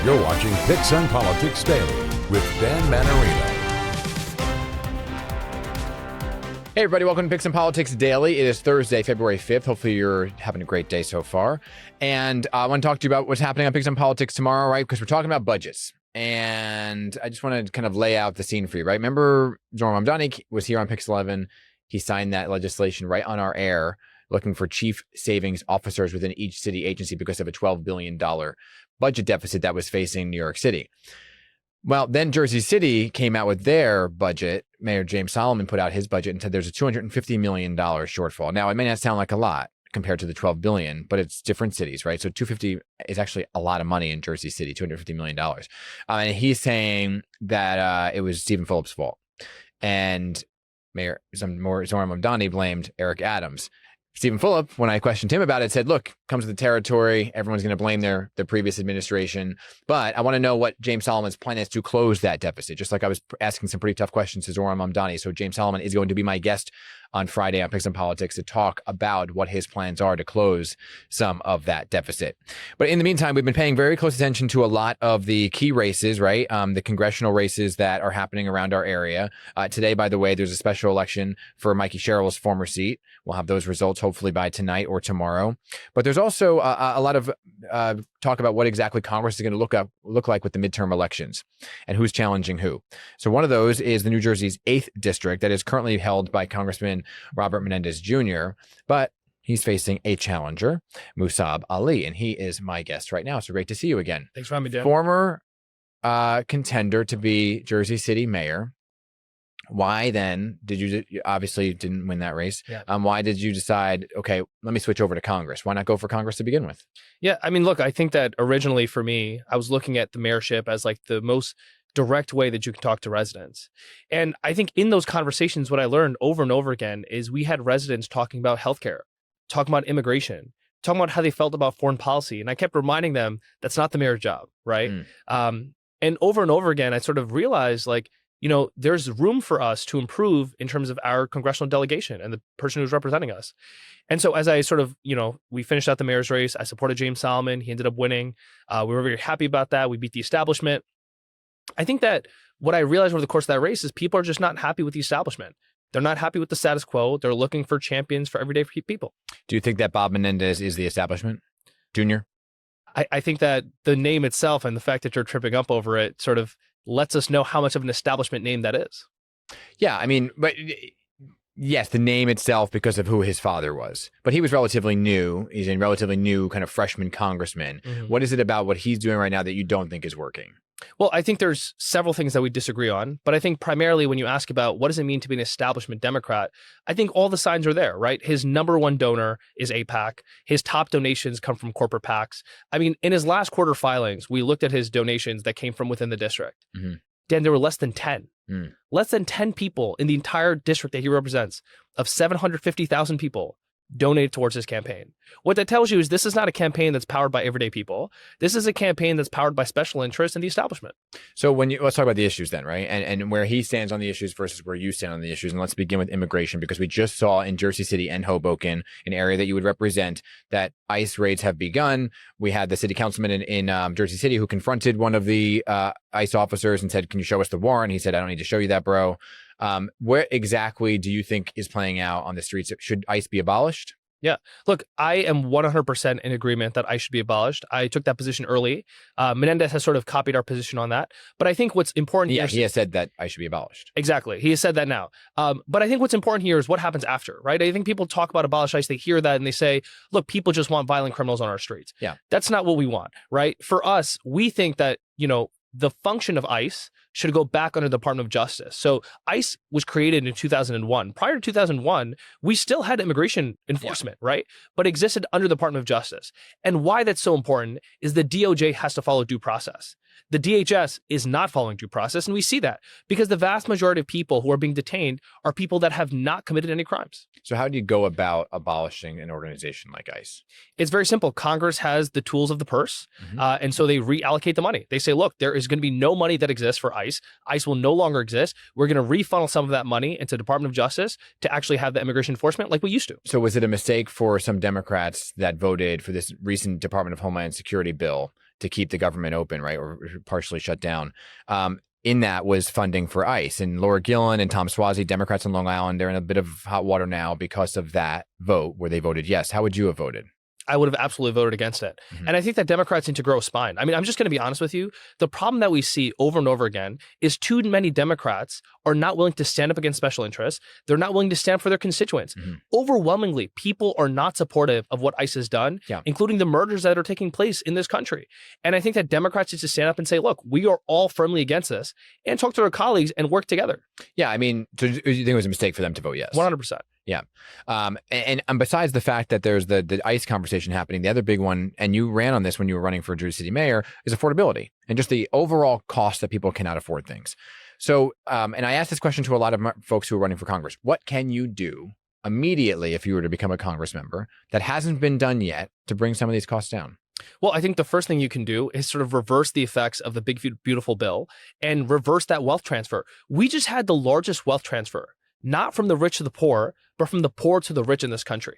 You're watching PIX and Politics Daily with Dan Mannarino. Hey everybody, welcome to PIX and Politics Daily. It is Thursday, February 5th. Hopefully you're having a great day so far. And I want to talk to you about what's happening on PIX and Politics tomorrow, right? Because we're talking about budgets. And I just want to kind of lay out the scene for you, right? Remember, Zoran Mamdani was here on PIX 11. He signed that legislation right on our air, looking for chief savings officers within each city agency because of a $12 billion budget deficit that was facing New York City. Well, then Jersey City came out with their budget. Mayor James Solomon put out his budget and said there's a $250 million shortfall. Now, it may not sound like a lot compared to the $12 billion, but it's different cities, right? So 250 is actually a lot of money in Jersey City, $250 million. And he's saying that it was Stephen Phillips' fault. And Mayor Zoran Mamdani blamed Eric Adams. Stephen Phillip, when I questioned him about it, said, look, comes with the territory. Everyone's going to blame their previous administration. But I want to know what James Solomon's plan is to close that deficit, just like I was asking some pretty tough questions to Zoran Mamdani. So James Solomon is going to be my guest on Friday on PIX and Politics to talk about what his plans are to close some of that deficit. But in the meantime, we've been paying very close attention to a lot of the key races, right? The congressional races that are happening around our area. Today, by the way, there's a special election for Mikey Sherrill's former seat. We'll have those results hopefully by tonight or tomorrow. But there's also a lot of talk about what exactly Congress is going to look like with the midterm elections and who's challenging who. So one of those is the New Jersey's 8th district that is currently held by Congressman Robert Menendez Jr., but he's facing a challenger, Mussab Ali, and he is my guest right now. So great to see you again. Thanks for having me, Dan. Former contender to be Jersey City mayor. Why then did you obviously didn't win that race? Yeah. Why did you decide, okay, let me switch over to Congress? Why not go for Congress to begin with? Yeah, I mean, look, I think that originally for me, I was looking at the mayorship as like the most direct way that you can talk to residents. And I think in those conversations, what I learned over and over again is we had residents talking about healthcare, talking about immigration, talking about how they felt about foreign policy. And I kept reminding them that's not the mayor's job, right? And over again, I sort of realized like, you know, there's room for us to improve in terms of our congressional delegation and the person who's representing us. And so as I sort of, you know, we finished out the mayor's race, I supported James Solomon. He ended up winning. We were very happy about that. We beat the establishment. I think that what I realized over the course of that race is people are just not happy with the establishment. They're not happy with the status quo. They're looking for champions for everyday people. Do you think that Bob Menendez is the establishment, Junior? I think that the name itself and the fact that you're tripping up over it sort of lets us know how much of an establishment name that is. Yeah, I mean, but yes, the name itself because of who his father was. But he was relatively new. He's a relatively new kind of freshman congressman. What is it about what he's doing right now that you don't think is working? Well, I think there's several things that we disagree on, but I think primarily when you ask about what does it mean to be an establishment Democrat, I think all the signs are there, right? His number one donor is AIPAC. His top donations come from corporate PACs. I mean, in his last quarter filings, we looked at his donations that came from within the district. Dan, there were less than 10. Less than 10 people in the entire district that he represents of 750,000 people donated towards his campaign. What that tells you is this is not a campaign that's powered by everyday people. This is a campaign that's powered by special interests in the establishment. So let's talk about the issues then, right? And where he stands on the issues versus where you stand on the issues. And let's begin with immigration, because we just saw in Jersey City and Hoboken, an area that you would represent, that ICE raids have begun. We had the city councilman in Jersey City who confronted one of the ICE officers and said, can you show us the warrant? He said, I don't need to show you that, bro. Where exactly do you think is playing out on the streets? Should ICE be abolished? Yeah. Look, I am 100% in agreement that ICE should be abolished. I took that position early. Menendez has sort of copied our position on that. But I think what's important here... he has said that ICE should be abolished. Exactly. He has said that now. But I think what's important here is what happens after, right? I think people talk about abolish ICE, they hear that and they say, look, people just want violent criminals on our streets. Yeah. That's not what we want, right? For us, we think that, you know, the function of ICE should go back under the Department of Justice. So ICE was created in 2001. Prior to 2001, we still had immigration enforcement, right? But existed under the Department of Justice. And why that's so important is the DOJ has to follow due process. The DHS is not following due process, and we see that because the vast majority of people who are being detained are people that have not committed any crimes. So how do you go about abolishing an organization like ICE? It's very simple. Congress has the tools of the purse, and so they reallocate the money. They say, look, there is going to be no money that exists for ICE ICE. ICE will no longer exist. We're going to refunnel some of that money into the Department of Justice to actually have the immigration enforcement like we used to. So was it a mistake for some Democrats that voted for this recent Department of Homeland Security bill to keep the government open, right, or partially shut down? In that was funding for ICE. And Laura Gillen and Tom Suozzi, Democrats on Long Island, they're in a bit of hot water now because of that vote where they voted yes. How would you have voted? I would have absolutely voted against it. Mhm. And I think that Democrats need to grow a spine. I mean, I'm just going to be honest with you. The problem that we see over and over again is too many Democrats are not willing to stand up against special interests. They're not willing to stand for their constituents. Mhm. Overwhelmingly, people are not supportive of what ICE has done, including the murders that are taking place in this country. And I think that Democrats need to stand up and say, look, we are all firmly against this, and talk to their colleagues and work together. Yeah, I mean, so you think it was a mistake for them to vote yes? 100%. Yeah. And besides the fact that there's the ICE conversation happening, the other big one, and you ran on this when you were running for Jersey City mayor, is affordability and just the overall cost that people cannot afford things. So, and I asked this question to a lot of folks who are running for Congress. What can you do immediately if you were to become a Congress member that hasn't been done yet to bring some of these costs down? Well, I think the first thing you can do is sort of reverse the effects of the big, beautiful bill and reverse that wealth transfer. We just had the largest wealth transfer, not from the rich to the poor, but from the poor to the rich in this country.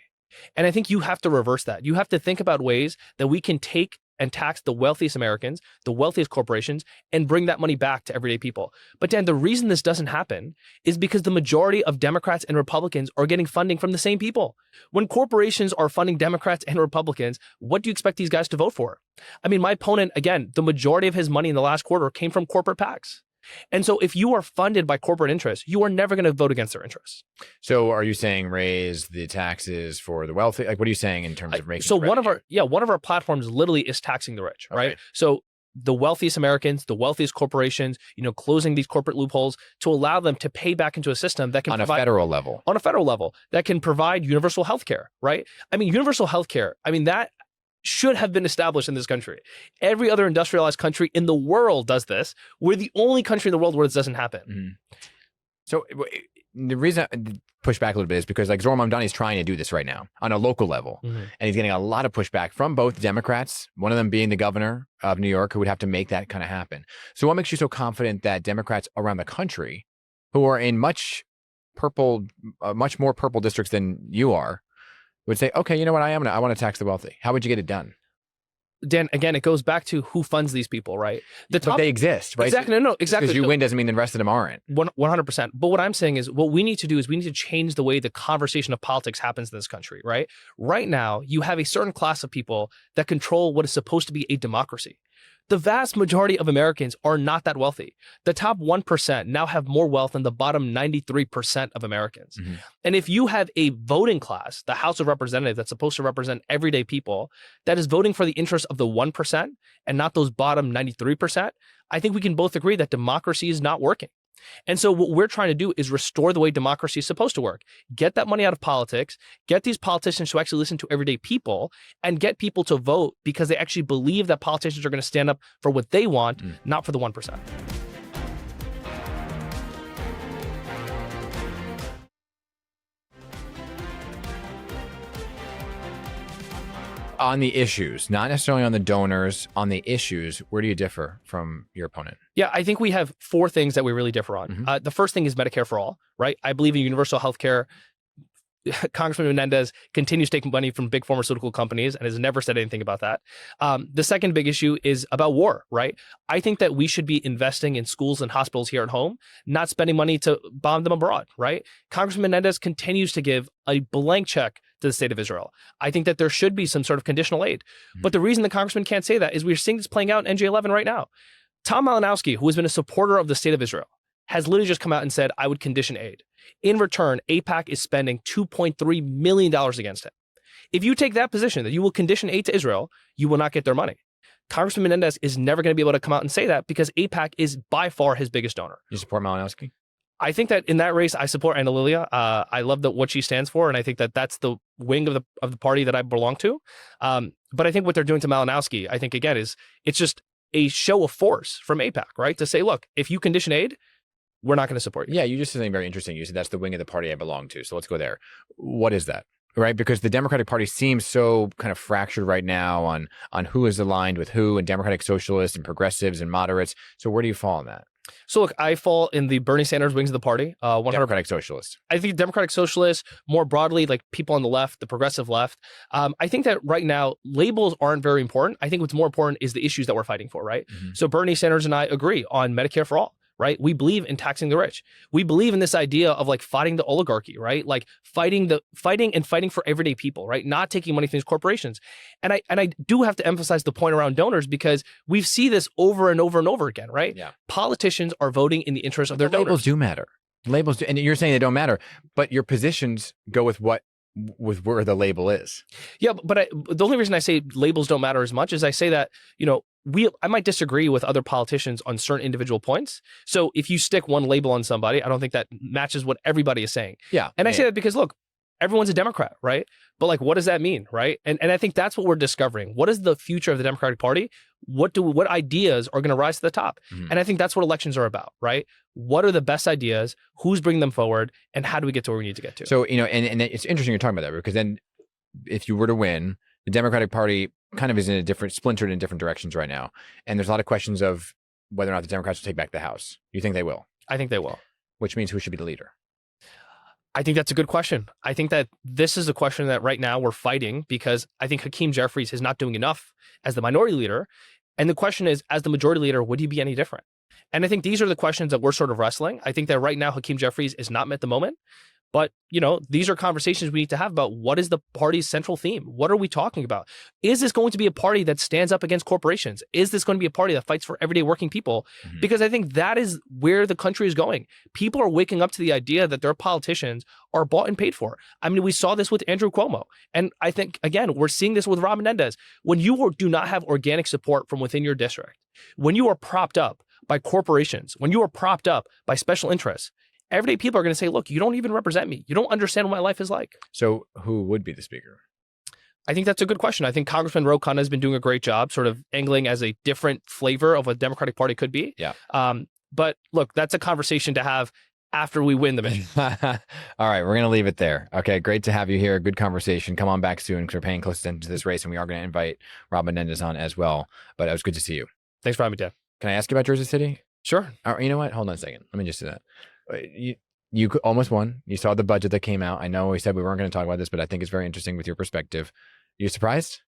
And I think you have to reverse that. You have to think about ways that we can take and tax the wealthiest Americans, the wealthiest corporations, and bring that money back to everyday people. But Dan, the reason this doesn't happen is because the majority of Democrats and Republicans are getting funding from the same people. When corporations are funding Democrats and Republicans, what do you expect these guys to vote for? I mean, my opponent, again, the majority of his money in the last quarter came from corporate PACs. And so if you are funded by corporate interests, you are never going to vote against their interests. So are you saying raise the taxes for the wealthy? Like, what are you saying in terms of making So one of our platforms literally is taxing the rich, right? Okay. So the wealthiest Americans, the wealthiest corporations, closing these corporate loopholes to allow them to pay back into a system that can on provide, a federal level. On a federal level, that can provide universal health care, right? I mean, universal health care, that should have been established in this country. Every other industrialized country in the world does this. We're the only country in the world where this doesn't happen. Mm-hmm. So the reason I push back a little bit is because like Zohran Mamdani is trying to do this right now on a local level. Mm-hmm. And he's getting a lot of pushback from both Democrats, one of them being the governor of New York, who would have to make that kind of happen. So what makes you so confident that Democrats around the country who are in much more purple districts than you are would say, okay, you know what, I want to tax the wealthy? How would you get it done? Dan, again, it goes back to who funds these people, right? But they exist, right? Exactly. No, exactly. Because you win doesn't mean the rest of them aren't. 100%. But what I'm saying is what we need to do is we need to change the way the conversation of politics happens in this country, right? Right now, you have a certain class of people that control what is supposed to be a democracy. The vast majority of Americans are not that wealthy. The top 1% now have more wealth than the bottom 93% of Americans. Mm-hmm. And if you have a voting class, the House of Representatives that's supposed to represent everyday people, that is voting for the interests of the 1% and not those bottom 93%, I think we can both agree that democracy is not working. And so what we're trying to do is restore the way democracy is supposed to work. Get that money out of politics, get these politicians to actually listen to everyday people, and get people to vote because they actually believe that politicians are going to stand up for what they want, not for the 1%. On the issues, not necessarily on the donors, on the issues, where do you differ from your opponent? Yeah, I think we have four things that we really differ on. Mm-hmm. The first thing is Medicare for all, right? I believe in universal health care. Congressman Menendez continues taking money from big pharmaceutical companies and has never said anything about that. The second big issue is about war, right? I think that we should be investing in schools and hospitals here at home, not spending money to bomb them abroad, right? Congressman Menendez continues to give a blank check to the state of Israel. I think that there should be some sort of conditional aid. Mm-hmm. But the reason the congressman can't say that is we're seeing this playing out in NJ11 right now. Tom Malinowski, who has been a supporter of the state of Israel, has literally just come out and said, I would condition aid. In return, AIPAC is spending $2.3 million against it. If you take that position that you will condition aid to Israel, you will not get their money. Congressman Menendez is never going to be able to come out and say that because AIPAC is by far his biggest donor. You support Malinowski? I think that in that race, I support Anna Lilia. I love what she stands for, and I think that that's the wing of the party that I belong to. But I think what they're doing to Malinowski, I think, again, it's just a show of force from AIPAC, right? To say, look, if you condition aid, we're not going to support you. Yeah, you just said something very interesting. You said that's the wing of the party I belong to. So let's go there. What is that? Right? Because the Democratic Party seems so kind of fractured right now on who is aligned with who, and Democratic socialists and progressives and moderates. So where do you fall on that? So look, I fall in the Bernie Sanders wings of the party. 100. Democratic Socialist. I think Democratic Socialists, more broadly, like people on the left, the progressive left. I think that right now labels aren't very important. I think what's more important is the issues that we're fighting for, right? So Bernie Sanders and I agree on Medicare for all. Right? We believe in taxing the rich. We believe in this idea of like fighting the oligarchy, right? Like fighting for everyday people, right? Not taking money from these corporations. And I do have to emphasize the point around donors because we see this over and over and over again, right? Yeah. Politicians are voting in the interest of their donors. Labels do matter. Labels do, and you're saying they don't matter, but your positions go with where the label is. Yeah, but the only reason I say labels don't matter as much is I say that, I might disagree with other politicians on certain individual points. So if you stick one label on somebody, I don't think that matches what everybody is saying. Yeah. And I say that because, look, everyone's a Democrat, right? But like, what does that mean, right? And I think that's what we're discovering. What is the future of the Democratic Party? What ideas are going to rise to the top? And I think that's what elections are about, right? What are the best ideas? Who's bringing them forward? And how do we get to where we need to get to? So, and it's interesting you're talking about that because then if you were to win, the Democratic Party kind of is splintered in different directions right now. And there's a lot of questions of whether or not the Democrats will take back the House. You think they will? I think they will. Which means who should be the leader? I think that's a good question. I think that this is a question that right now we're fighting because I think Hakeem Jeffries is not doing enough as the minority leader. And the question is, as the majority leader, would he be any different? And I think these are the questions that we're sort of wrestling. I think that right now Hakeem Jeffries is not met the moment. But, these are conversations we need to have about what is the party's central theme? What are we talking about? Is this going to be a party that stands up against corporations? Is this going to be a party that fights for everyday working people? Because I think that is where the country is going. People are waking up to the idea that their politicians are bought and paid for. I mean, we saw this with Andrew Cuomo. And I think, again, we're seeing this with Rob Menendez. When you do not have organic support from within your district, when you are propped up by corporations, when you are propped up by special interests, everyday people are going to say, look, you don't even represent me. You don't understand what my life is like. So who would be the speaker? I think that's a good question. I think Congressman Ro Khanna has been doing a great job sort of angling as a different flavor of what Democratic Party could be. Yeah. But look, that's a conversation to have after we win the mission. All right, we're going to leave it there. Okay, great to have you here. Good conversation. Come on back soon because we're paying close attention to this race and we are going to invite Rob Menendez on as well. But it was good to see you. Thanks for having me, Dan. Can I ask you about Jersey City? Sure. You know what? Hold on a second. Let me just do that. You almost won. You saw the budget that came out. I know we said we weren't going to talk about this, but I think it's very interesting with your perspective. You surprised?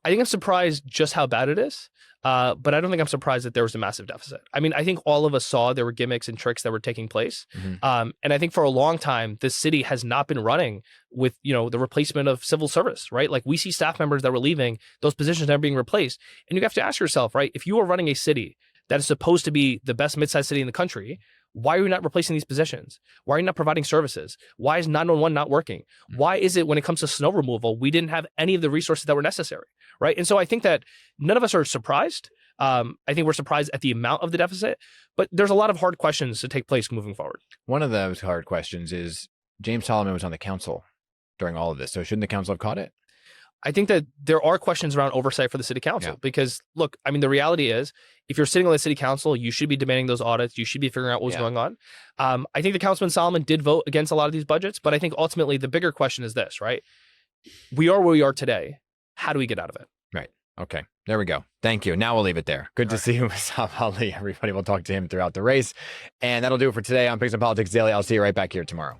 I think I'm surprised just how bad it is, but I don't think I'm surprised that there was a massive deficit. I mean, I think all of us saw there were gimmicks and tricks that were taking place. And I think for a long time, this city has not been running with, the replacement of civil service, right? Like we see staff members that were leaving, those positions never being replaced. And you have to ask yourself, right? If you are running a city that is supposed to be the best mid-sized city in the country, why are you not replacing these positions? Why are you not providing services? Why is 911 not working? Why is it when it comes to snow removal, we didn't have any of the resources that were necessary, right? And so I think that none of us are surprised. I think we're surprised at the amount of the deficit, but there's a lot of hard questions to take place moving forward. One of those hard questions is James Solomon was on the council during all of this, so shouldn't the council have caught it? I think that there are questions around oversight for the city council because, look, I mean, the reality is if you're sitting on the city council, you should be demanding those audits. You should be figuring out what's going on. I think the Councilman Solomon did vote against a lot of these budgets, but I think ultimately the bigger question is this, right? We are where we are today. How do we get out of it? Right. Okay. There we go. Thank you. Now we'll leave it there. Good to see you, Mussab Ali. Everybody will talk to him throughout the race. And that'll do it for today on PIX and Politics Daily. I'll see you right back here tomorrow.